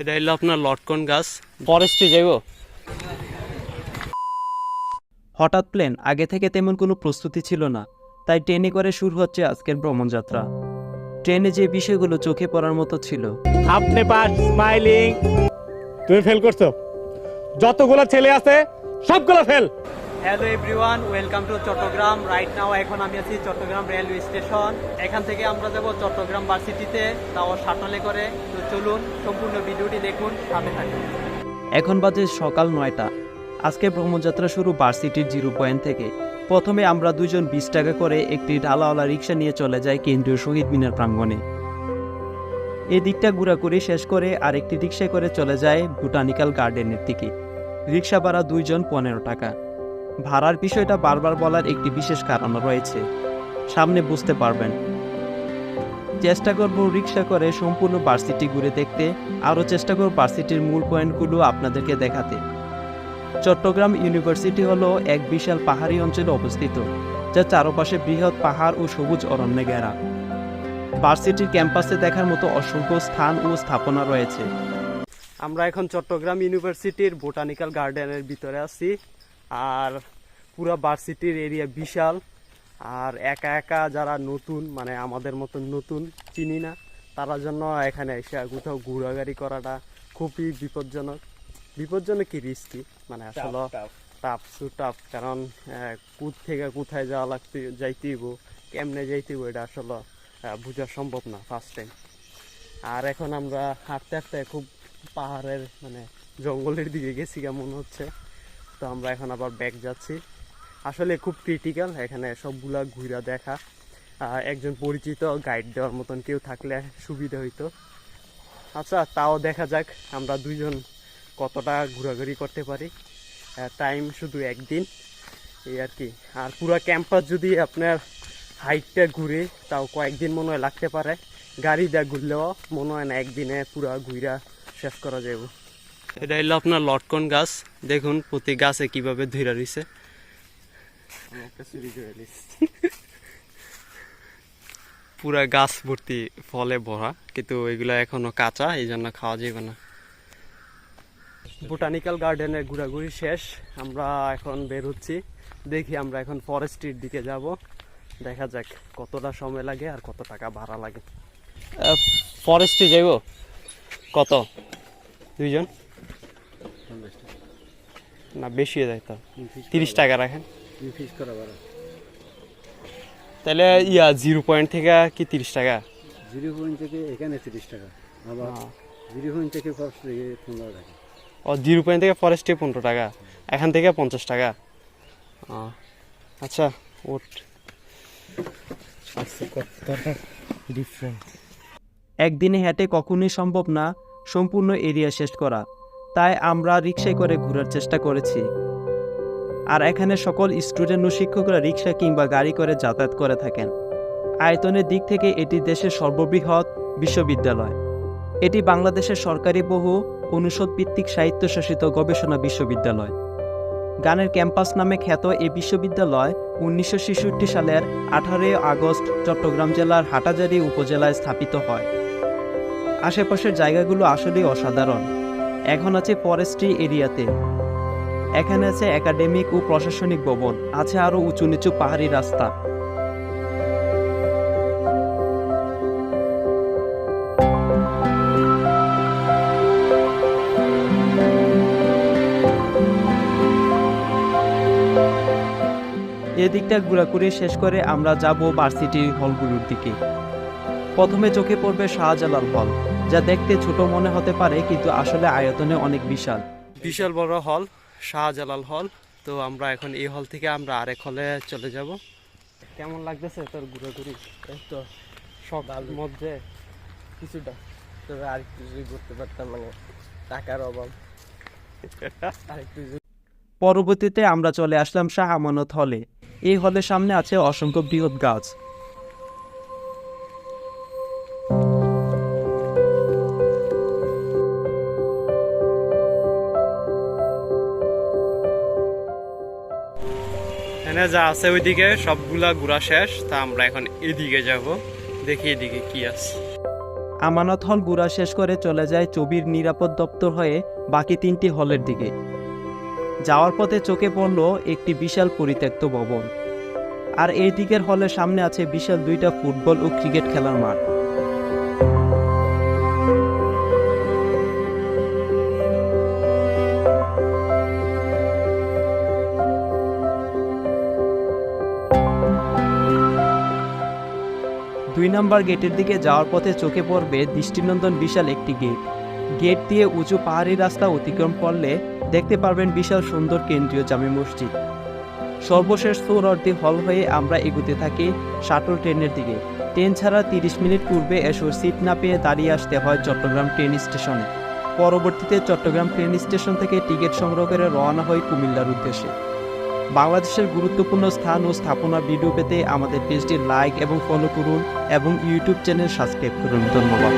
এটা হলো আপনার লটকন গাছ, ফরেস্টে যাইব। হঠাৎ প্ল্যান, আগে থেকে তেমন কোনো প্রস্তুতি ছিল না, তাই ট্রেনে করে শুরু হচ্ছে আজকের ভ্রমণযাত্রা। ট্রেনে যে বিষয়গুলো চোখে পড়ার মতো ছিল। আপনি পাস স্মাইলিং, তুমি ফেল করছো। যতগুলো ছেলে আছে সবগুলো fail. Hello everyone, welcome to Chittagong. Right now এখন আমি আছি চট্টগ্রাম রেলওয়ে স্টেশন। এখান থেকে আমরা যাব চট্টগ্রাম ভার্সিটিতে, তাও শাটলে করে। তো চলুন সম্পূর্ণ ভিডিওটি দেখুন, সাথে থাকুন। এখন বাজে সকাল 9টা। আজকে ভ্রমণযাত্রা শুরু ভার্সিটির 0 পয়েন্ট থেকে। প্রথমে আমরা দুজন 20 টাকা করে একটি ঢালাওয়ালা রিক্সা নিয়ে চলে যাই কেন্দ্রীয় শহীদ মিনার প্রাঙ্গণে। এই দিকটা ঘোরাঘুরি শেষ করে আরেকটি রিক্সায় করে চলে যায় বোটানিক্যাল গার্ডেনের দিকে। রিক্সা ভাড়া 2 জন 15 টাকা। ভাড়ার বিষয়টা বারবার বলার একটি বিশেষ কারণ রয়েছে, সামনে বুঝতে পারবেন। চেষ্টা করব রিক্সা করে সম্পূর্ণ ভার্সিটি ঘুরে দেখতে, আরও চেষ্টা করব ভার্সিটির মূল পয়েন্টগুলো আপনাদেরকে দেখাতে। চট্টগ্রাম ইউনিভার্সিটি হলো এক বিশাল পাহাড়ি অঞ্চলে অবস্থিত, যা চারপাশে বৃহৎ পাহাড় ও সবুজ অরণ্যে ঘেরা। ভার্সিটির ক্যাম্পাসে দেখার মতো অসংখ্য স্থান ও স্থাপনা রয়েছে। আমরা এখন চট্টগ্রাম ইউনিভার্সিটির বোটানিক্যাল গার্ডেনের ভিতরে আছি। আর পুরো ভার্সিটির এরিয়া বিশাল। আর একা একা যারা নতুন, মানে আমাদের মতন নতুন, চিনি না, তার জন্য এখানে এসে কোথাও ঘোরাঘুরি করাটা খুবই বিপজ্জনক। বিপজ্জনক কি রিস্কি, মানে আসলে টাফ। কারণ কোথ থেকে কোথায় যাওয়া যাইতেইব, কেমনে যাইতেইব, এটা আসলে বোঝা সম্ভব না ফার্স্ট টাইম। আর এখন আমরা হাঁটতে হাঁটতে খুব পাহাড়ের, মানে জঙ্গলের দিকে গেছি মনে হচ্ছে। তো আমরা এখন আবার ব্যাক যাচ্ছি। আসলে খুব ক্রিটিক্যাল এখানে সবগুলা ঘুরা দেখা। একজন পরিচিত গাইড দেওয়ার মতন কেউ থাকলে সুবিধা হইতো। আচ্ছা, তাও দেখা যাক আমরা দুইজন কতটা ঘোরাঘুরি করতে পারি। টাইম শুধু একদিন, এই আর কি। আর পুরো ক্যাম্পাস যদি আপনার হাইটটা ঘুরে, তাও কয়েকদিন মনে হয় লাগতে পারে। গাড়ি দিয়ে ঘুরলেও মনে হয় না একদিনে পুরো ঘুরা শেষ করা যাবে। এটা হলো আপনার লটকন গাছ, দেখুন প্রতি গাছে কিভাবে ধরে রয়েছে। পুরা গাছ ভর্তি ফলে ভরা, কিন্তু এগুলো এখনো কাঁচা, এই জন্য খাওয়া যাবে না। বোটানিক্যাল গার্ডেনে ঘোরাঘুরি শেষ, আমরা এখন বের হচ্ছি। দেখি আমরা এখন ফরেস্টের দিকে যাব। দেখা যাক কতটা সময় লাগে আর কত টাকা ভাড়া লাগে। ফরেস্টে যাইব কত? দুইজন না, বেশি হয়ে যায় তো। 30 টাকা রাখেন। তাহলে 0 পয়েন্ট থেকে কি 30 টাকা? 0 পয়েন্ট থেকে এখানে 30 টাকা, আবার 0 পয়েন্ট থেকে ফরেস্ট থেকে 15 টাকা। ও, 0 পয়েন্ট থেকে ফরেস্টে 15 টাকা, এখান থেকে 50 টাকা। আচ্ছা, ওট ডিফারেন্ট। একদিনে হেঁটে কখনোই সম্ভব না সম্পূর্ণ এরিয়া শেষ করা, তাই আমরা রিক্সায় করে ঘোরার চেষ্টা করেছি। আর এখানে সকল স্টুডেন্ট ও শিক্ষকরা রিক্সা কিংবা গাড়ি করে যাতায়াত করে থাকেন। আয়তনের দিক থেকে এটি দেশের সর্ববৃহৎ বিশ্ববিদ্যালয়। এটি বাংলাদেশের সরকারি বহু অনুষদ ভিত্তিক স্বায়ত্তশাসিত গবেষণা বিশ্ববিদ্যালয়। গানের ক্যাম্পাস নামে খ্যাত এই বিশ্ববিদ্যালয় 1966 সালের 18 আগস্ট চট্টগ্রাম জেলার হাটাজারী উপজেলায় স্থাপিত হয়। আশেপাশের জায়গাগুলো আসলেই অসাধারণ। এখন আছে ফরেস্ট্রি এরিয়াতে। এখানে আছে একাডেমিক ও প্রশাসনিক ভবন, আছে আরও উঁচু নিচু পাহাড়ি রাস্তা। এদিকটা ঘোরাঘুরি শেষ করে আমরা যাব ভার্সিটির হলগুলোর দিকে। প্রথমে চোখে পড়বে শাহজালাল হল, যা দেখতে ছোট মনে হতে পারে কিন্তু আসলে আয়তনে অনেক বিশাল। বিশাল বড় হল, শাহজালাল হল। তো আমরা এখন এই হল থেকে আমরা আরেক হলে চলে যাব। কেমন লাগতেছে তোর ঘোরাঘুরি? তো সকাল মধ্যে কিছুটা, তবে আরেকটু যদি করতে পারতাম, মানে টাকার অভাব। আরেকটু পরবর্তীতে আমরা চলে আসলাম শাহ আমানত হলে। এই হলের সামনে আছে অসংখ্য বৃহৎ গাছ। এখানে যা আছে ওইদিকে সবগুলা ঘোরা শেষ, তা আমরা এখন এদিকে যাব, দেখি এদিকে কি আছে। আমানত হল ঘোরা শেষ করে চলে যায় চবির নিরাপদ দপ্তর হয়ে বাকি 3টি হলের দিকে। যাওয়ার পথে চোখে পড়ল একটি বিশাল পরিত্যক্ত ভবন, আর এই দিকের হলের সামনে আছে বিশাল 2টা ফুটবল ও ক্রিকেট খেলার মাঠ। দুই নম্বর গেটের দিকে যাওয়ার পথে চোখে পড়বে দৃষ্টিনন্দন বিশাল একটি গেট। গেট দিয়ে উঁচু পাহাড়ি রাস্তা অতিক্রম করলে দেখতে পারবেন বিশাল সুন্দর কেন্দ্রীয় জামে মসজিদ। সর্বশেষ সোহরাওয়ার্দী হল হয়ে আমরা এগুতে থাকি শাটল ট্রেনের দিকে। ট্রেন ছাড়া 30 মিনিট পূর্বে এসে সিট না পেয়ে দাঁড়িয়ে আসতে হয় চট্টগ্রাম ট্রেন স্টেশনে। পরবর্তীতে চট্টগ্রাম ট্রেন স্টেশন থেকে টিকিট সংগ্রহ করে রওনা হয় কুমিল্লার উদ্দেশ্যে। বাংলাদেশের গুরুত্বপূর্ণ স্থান ও স্থাপনা ভিডিও পেতে আমাদের পেজটি লাইক এবং ফলো করুন এবং ইউটিউব চ্যানেল সাবস্ক্রাইব করুন। ধন্যবাদ।